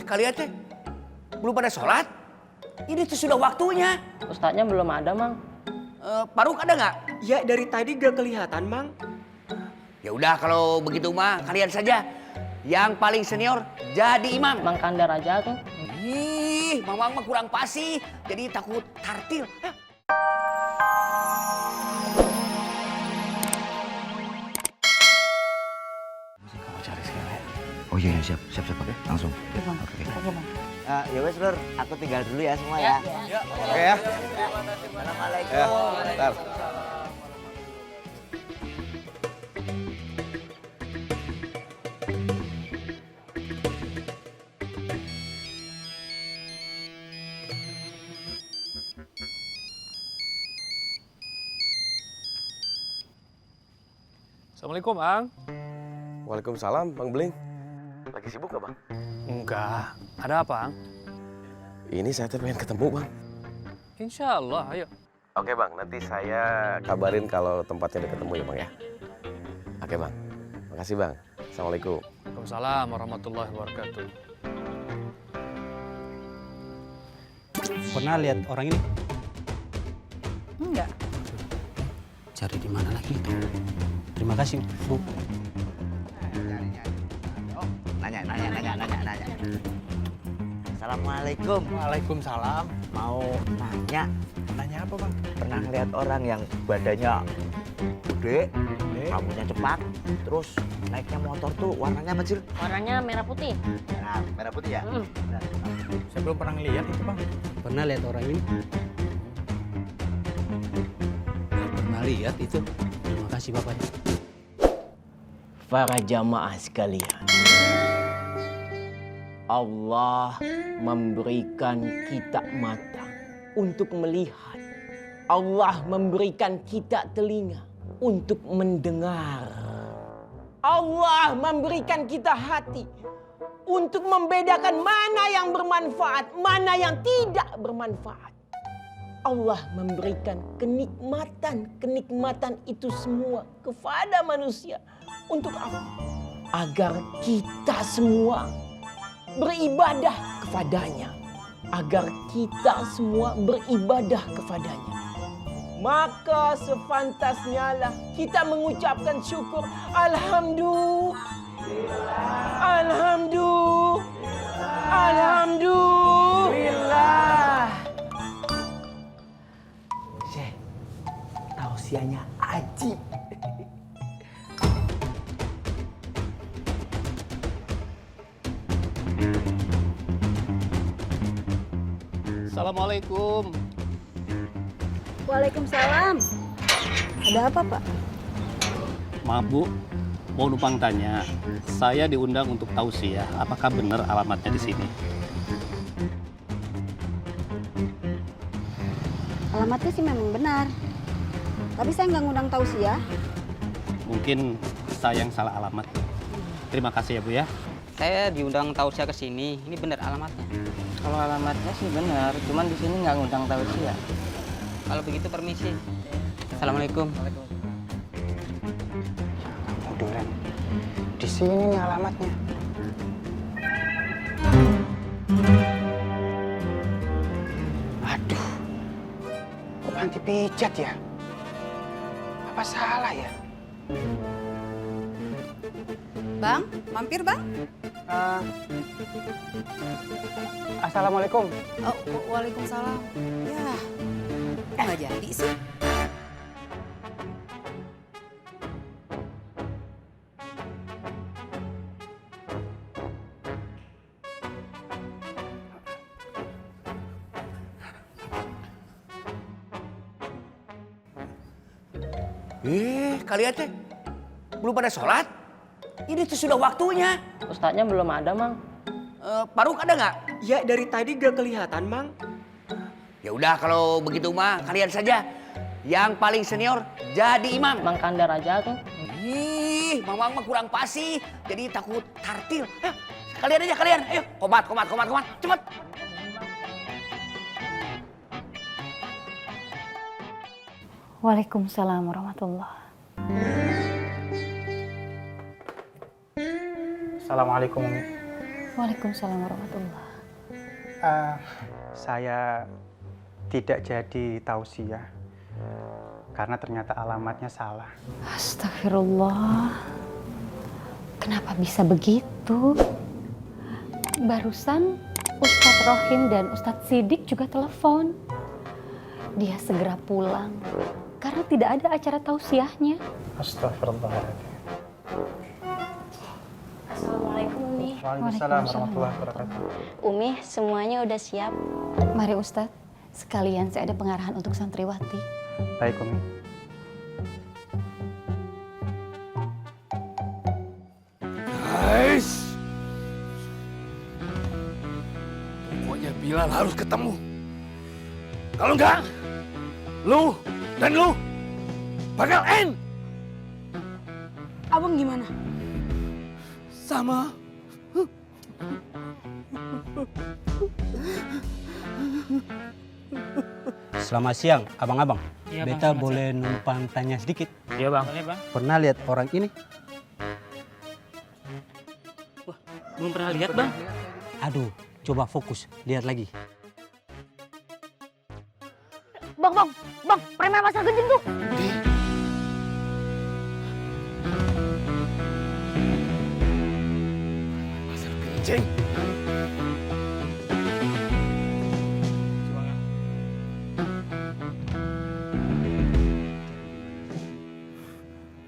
Kalian teh belum pada sholat? Ini tuh sudah waktunya. Ustadznya belum ada, Mang. Faruk ada nggak? Ya dari tadi gak kelihatan, Mang. Ya udah kalau begitu mah kalian saja. Yang paling senior jadi imam. Mang Kandar aja tuh. Ih, Mamang mah kurang fasih. Jadi takut tartil. Ayo. Kamu cari sekarang ya. Oh iya, siap Pak. Langsung. Ya, Bang. Oke. Ya wes Lur, aku tinggal dulu ya semua ya. Oke ya. Assalamualaikum. Ya, bentar. Assalamualaikum, Ang. Waalaikumsalam, Bang Beling. Lagi sibuk gak, Bang? Enggak. Ada apa, Ang? Ini saya pengen ketemu, Bang. Insya Allah, ayo. Oke, Bang. Nanti saya kabarin kalau tempatnya udah ketemu ya, Bang ya. Oke, Bang. Makasih, Bang. Assalamualaikum. Waalaikumsalam warahmatullahi wabarakatuh. Pernah lihat orang ini? Enggak. Cari di mana lagi? Terima kasih, Bu. Nanya. Assalamualaikum. Waalaikumsalam. Mau nanya, Nanya apa, Bang? pernah lihat orang yang badannya gede, rambutnya cepat, terus naiknya motor tuh warnanya apa sih? Warnanya merah putih. Nah, merah putih ya? Benar. Saya belum pernah ngeliat itu, Bang. Pernah lihat orang ini? Nggak pernah lihat itu. Terima kasih, Bapaknya. Para jamaah sekalian, Allah memberikan kita mata untuk melihat. Allah memberikan kita telinga untuk mendengar. Allah memberikan kita hati untuk membedakan mana yang bermanfaat, mana yang tidak bermanfaat. Allah memberikan kenikmatan itu semua kepada manusia. Untuk apa? Agar kita semua beribadah kepadanya. Agar kita semua beribadah kepadanya. Maka sefantasnya lah kita mengucapkan syukur. Alhamdulillah. Syekh, tausiahnya ajib. Assalamualaikum. Waalaikumsalam. Ada apa, Pak? Maaf, Bu. Mau numpang tanya. Saya diundang untuk tausiah. Apakah benar alamatnya di sini? Alamatnya sih memang benar. Tapi saya nggak ngundang tausiah. Mungkin saya yang salah alamat. Terima kasih ya, Bu ya. Saya diundang tausiah ke sini. Ini benar alamatnya? Kalau alamatnya sih benar, cuman di sini nggak ngundang tausiah. Kalau begitu permisi. Assalamualaikum. Duren. Di sini nih alamatnya. Aduh. Kok panti pijat ya? Apa salah ya? Bang, mampir, Bang. Assalamualaikum. Oh, waalaikumsalam. Ya, kok nggak jadi sih? Kalian teh belum pada sholat? Ini tuh sudah waktunya. Ustadznya belum ada, Mang. Faruk ada nggak? Ya dari tadi gak kelihatan, Mang. Ya udah kalau begitu mah kalian saja. Yang paling senior jadi imam. Mang Kandar aja tuh. Ih, Mamang mah kurang fasih. Jadi takut tartil. Ayo, kalian aja kalian. Ayo, komat. Cepet. Waalaikumsalam warahmatullahi. Assalamualaikum, Umi. Waalaikumsalam warahmatullahi. Saya tidak jadi tausiah karena ternyata alamatnya salah. Astagfirullah. Kenapa bisa begitu? Barusan Ustadz Rohim dan Ustadz Sidik juga telepon. Dia segera pulang karena tidak ada acara tausiahnya. Astagfirullahaladzim. Assalamualaikum Umi. Waalaikumsalam warahmatullahi wabarakatuh. Umi, semuanya udah siap. Mari Ustadz, sekalian saya ada pengarahan untuk santriwati. Baik, Umi. Guys, pokoknya Bilal harus ketemu. Kalau enggak, lu dan lu bakal end. Abang gimana? Sama. Selamat siang, abang-abang. Beta boleh numpang tanya sedikit? Iya bang. Boleh bang. Pernah lihat orang ini? Belum pernah lihat bang. Aduh, coba fokus, lihat lagi. Bang, preman pasar genjing tuh. Pasar kencing.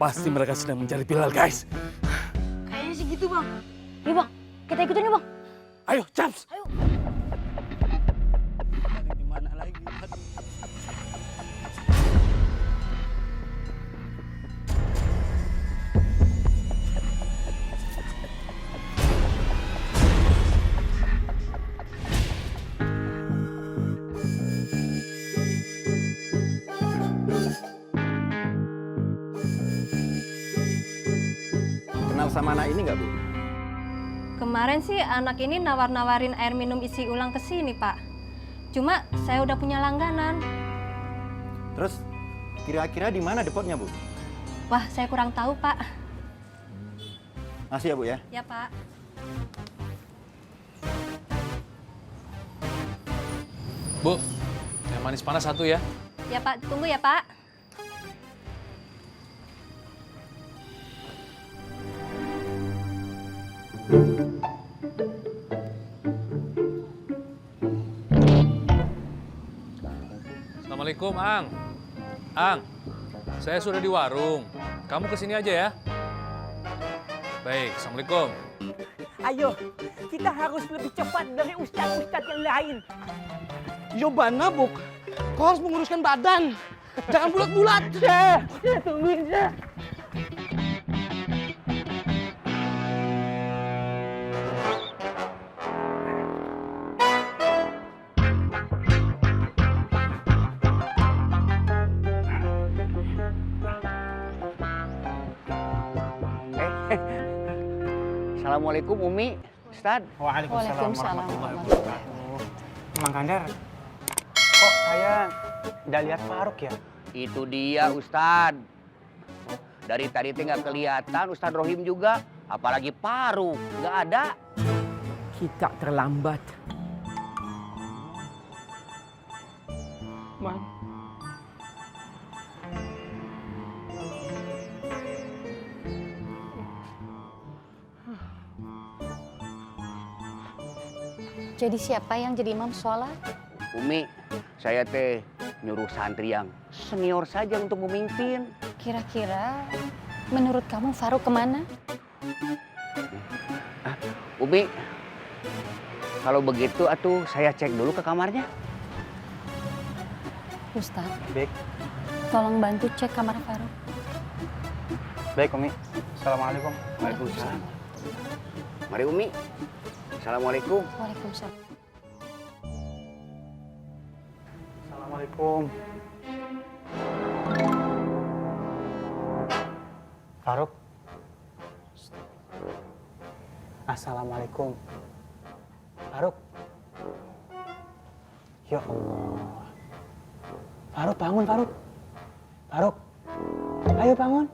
Pasti mereka sedang mencari Bilal, guys. Kayaknya sih gitu bang. Nih bang, kita ikutin yuk bang. Ayo, Chaps. Di mana lagi? Kenal sama anak ini nggak, Bu? Kemarin sih anak ini nawar-nawarin air minum isi ulang ke sini, Pak. Cuma saya udah punya langganan. Terus kira-kira di mana depotnya, Bu? Wah, saya kurang tahu, Pak. Masih ya, Bu ya? Ya, Pak. Bu, yang manis panas satu ya. Ya, Pak. Tunggu ya, Pak. Assalamualaikum, Ang. Ang, saya sudah di warung. Kamu kesini aja ya. Baik, Assalamualaikum. Ayo, kita harus lebih cepat dari ustadz-ustadz yang lain. Yo mana, Buk? Kau harus menguruskan badan. Jangan bulat-bulat. Tungguin, Syah. Assalamualaikum Umi, Ustad. Waalaikumsalam Waalaikumsalam warahmatullahi wabarakatuh. Mang Kandar, kok saya nggak lihat Faruk ya? Itu dia Ustad. Dari tadi teh nggak kelihatan Ustad Rohim juga, apalagi Faruk nggak ada. Kita terlambat. Mang. Jadi siapa yang jadi imam sholat? Umi, saya teh nyuruh santri yang senior saja untuk memimpin. Kira-kira menurut kamu Faruk kemana? Umi, kalau begitu atuh saya cek dulu ke kamarnya. Ustadz, Baik, tolong bantu cek kamar Faruk. baik Umi. Assalamualaikum. Waalaikumsalam. Mari Umi. Assalamualaikum. Waalaikumsalam. Assalamualaikum. Faruk. Assalamualaikum. Faruk. Ya Allah. Faruk bangun, Faruk. Faruk. Ayo bangun.